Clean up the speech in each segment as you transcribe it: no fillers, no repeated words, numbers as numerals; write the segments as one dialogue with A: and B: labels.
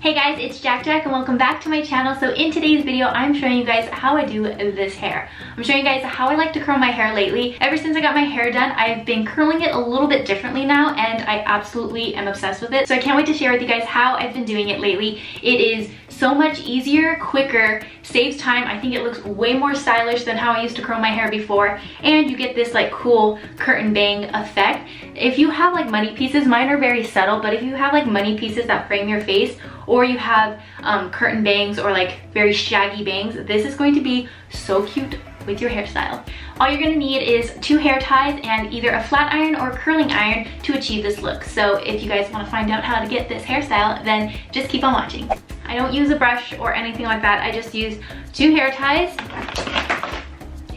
A: Hey guys, it's JaaackJack and welcome back to my channel. So in today's video, I'm showing you guys how I do this hair. I'm showing you guys how I like to curl my hair lately. Ever since I got my hair done, I've been curling it a little bit differently now and I absolutely am obsessed with it. So I can't wait to share with you guys how I've been doing it lately. It is so much easier, quicker, saves time. I think it looks way more stylish than how I used to curl my hair before. And you get this like cool curtain bang effect. If you have like money pieces, mine are very subtle, but if you have like money pieces that frame your face, or you have curtain bangs or like very shaggy bangs, this is going to be so cute with your hairstyle. All you're gonna need is 2 hair ties and either a flat iron or curling iron to achieve this look. So if you guys wanna find out how to get this hairstyle, then just keep on watching. I don't use a brush or anything like that. I just use 2 hair ties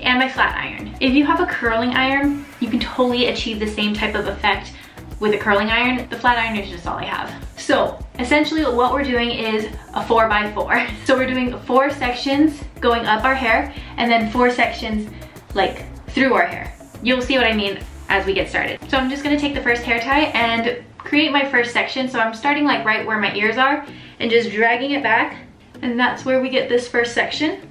A: and my flat iron. If you have a curling iron, you can totally achieve the same type of effect with a curling iron. The flat iron is just all I have. So essentially what we're doing is a 4x4. So we're doing 4 sections going up our hair and then 4 sections like through our hair. You'll see what I mean as we get started. So I'm just gonna take the first hair tie and create my first section. So I'm starting like right where my ears are and just dragging it back. And that's where we get this first section.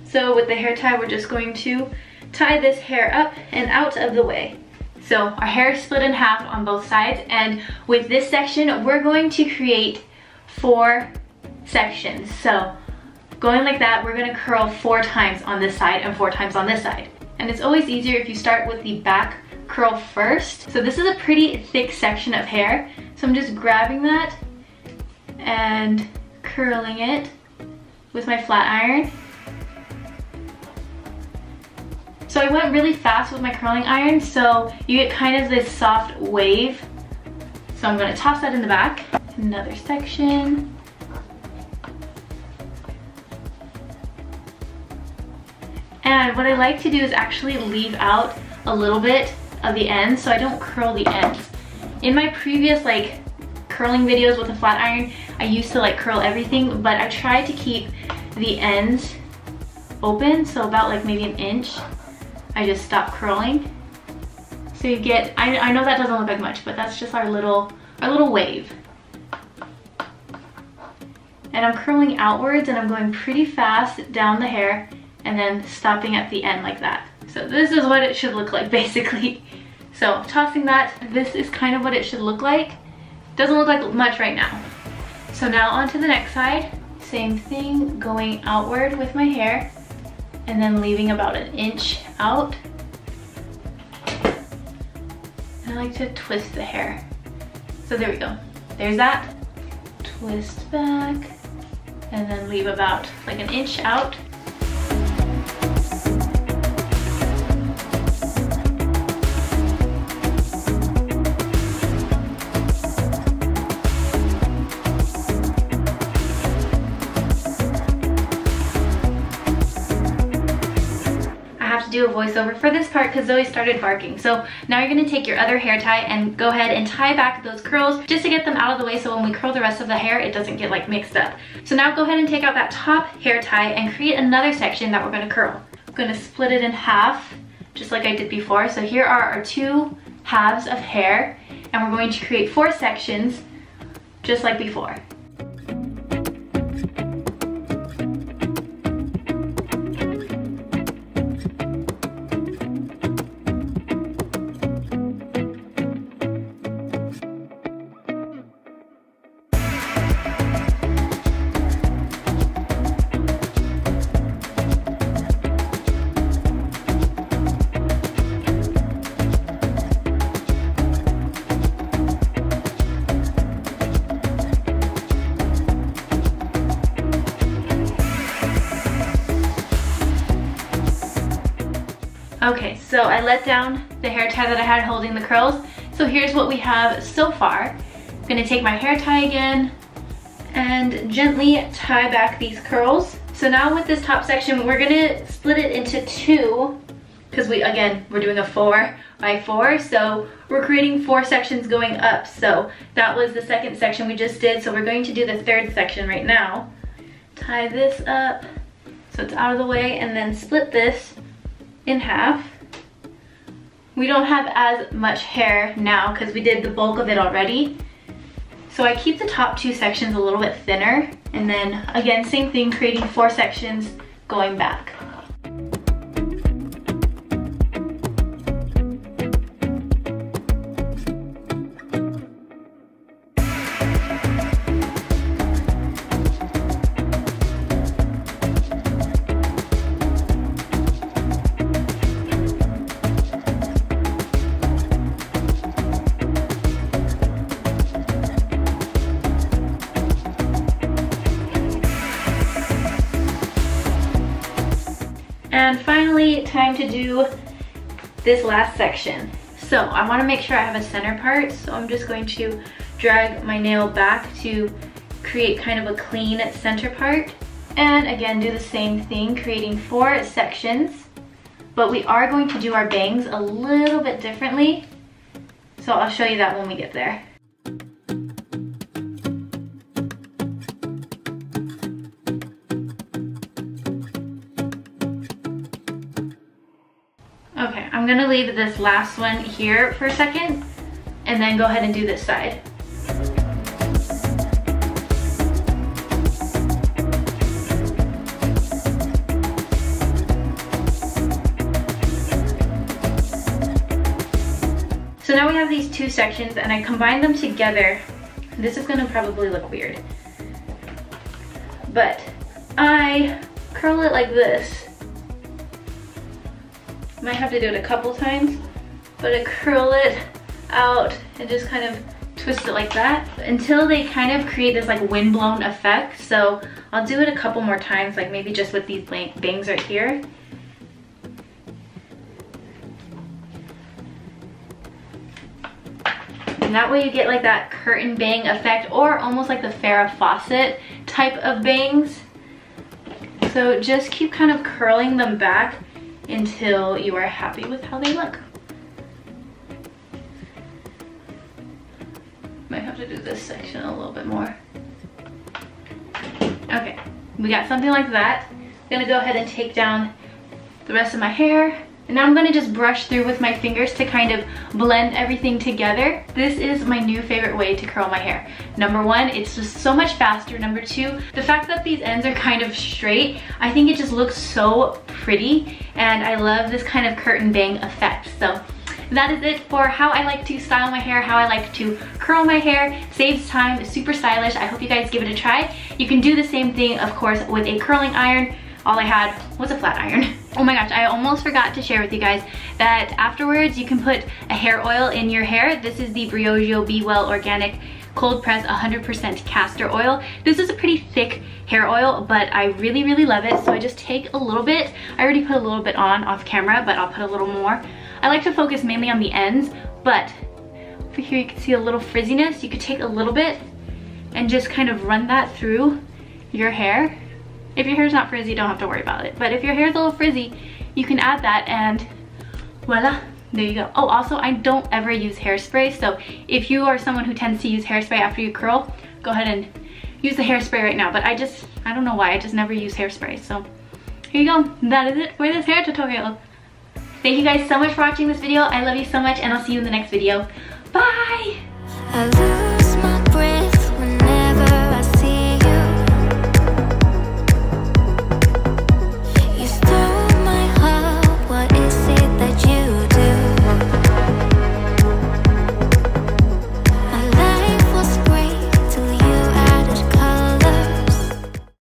A: So with the hair tie, we're just going to tie this hair up and out of the way. So our hair is split in half on both sides, and with this section, we're going to create 4 sections. So going like that, we're gonna curl 4 times on this side and 4 times on this side. And it's always easier if you start with the back curl first. So this is a pretty thick section of hair. So I'm just grabbing that and curling it with my flat iron. So I went really fast with my curling iron, so you get kind of this soft wave. So I'm gonna toss that in the back. Another section. And what I like to do is actually leave out a little bit of the ends so I don't curl the ends. In my previous like curling videos with a flat iron, I used to like curl everything, but I tried to keep the ends open, so about like maybe 1 inch. I just stop curling. So you get, I know that doesn't look like much, but that's just our little wave. And I'm curling outwards and I'm going pretty fast down the hair and then stopping at the end like that. So this is what it should look like basically. So tossing that, this is kind of what it should look like. Doesn't look like much right now. So now on to the next side. Same thing, going outward with my hair and then leaving about 1 inch out. And I like to twist the hair. So there we go. There's that. Twist back and then leave about like 1 inch out. Do a voiceover for this part because Zoe started barking. So now you're going to take your other hair tie and go ahead and tie back those curls just to get them out of the way so when we curl the rest of the hair it doesn't get like mixed up. So now go ahead and take out that top hair tie and create another section that we're going to curl. I'm going to split it in half just like I did before. So here are our 2 halves of hair and we're going to create 4 sections just like before. Okay, so I let down the hair tie that I had holding the curls. So here's what we have so far. I'm gonna take my hair tie again and gently tie back these curls. So now with this top section, we're gonna split it into 2 because we're doing a 4x4. So we're creating 4 sections going up. So that was the second section we just did. So we're going to do the 3rd section right now. Tie this up so it's out of the way and then split this in half. We don't have as much hair now because we did the bulk of it already. So I keep the top 2 sections a little bit thinner, and then again, same thing, creating 4 sections going back. And finally, time to do this last section. So I want to make sure I have a center part, so I'm just going to drag my nail back to create kind of a clean center part. And again, do the same thing, creating 4 sections. But we are going to do our bangs a little bit differently, so I'll show you that when we get there. Okay, I'm gonna leave this last one here for a second and then go ahead and do this side. So now we have these 2 sections and I combine them together. This is gonna probably look weird, but I curl it like this. Might have to do it a couple times, but I curl it out and just kind of twist it like that until they kind of create this like windblown effect. So I'll do it a couple more times, like maybe just with these bangs right here. And that way you get like that curtain bang effect, or almost like the Farrah Fawcett type of bangs. So just keep kind of curling them back until you are happy with how they look. Might have to do this section a little bit more. Okay, we got something like that. I'm gonna go ahead and take down the rest of my hair. And now I'm gonna just brush through with my fingers to kind of blend everything together. This is my new favorite way to curl my hair. Number 1, it's just so much faster. Number 2, the fact that these ends are kind of straight, I think it just looks so pretty, and I love this kind of curtain bang effect. So that is it for how I like to style my hair, how I like to curl my hair. Saves time, super stylish. I hope you guys give it a try. You can do the same thing, of course, with a curling iron. All I had was a flat iron. Oh my gosh, I almost forgot to share with you guys that afterwards you can put a hair oil in your hair. This is the Briogeo Be Well Organic Cold Press 100% Castor Oil. This is a pretty thick hair oil, but I really, really love it. So I just take a little bit. I already put a little bit on off camera, but I'll put a little more. I like to focus mainly on the ends, but over here you can see a little frizziness. You could take a little bit and just kind of run that through your hair. If your hair's not frizzy, don't have to worry about it. But if your hair's a little frizzy, you can add that and voila, there you go. Oh, also, I don't ever use hairspray. So if you are someone who tends to use hairspray after you curl, go ahead and use the hairspray right now. But I don't know why, I just never use hairspray. So here you go. That is it for this hair tutorial. Thank you guys so much for watching this video. I love you so much, and I'll see you in the next video. Bye!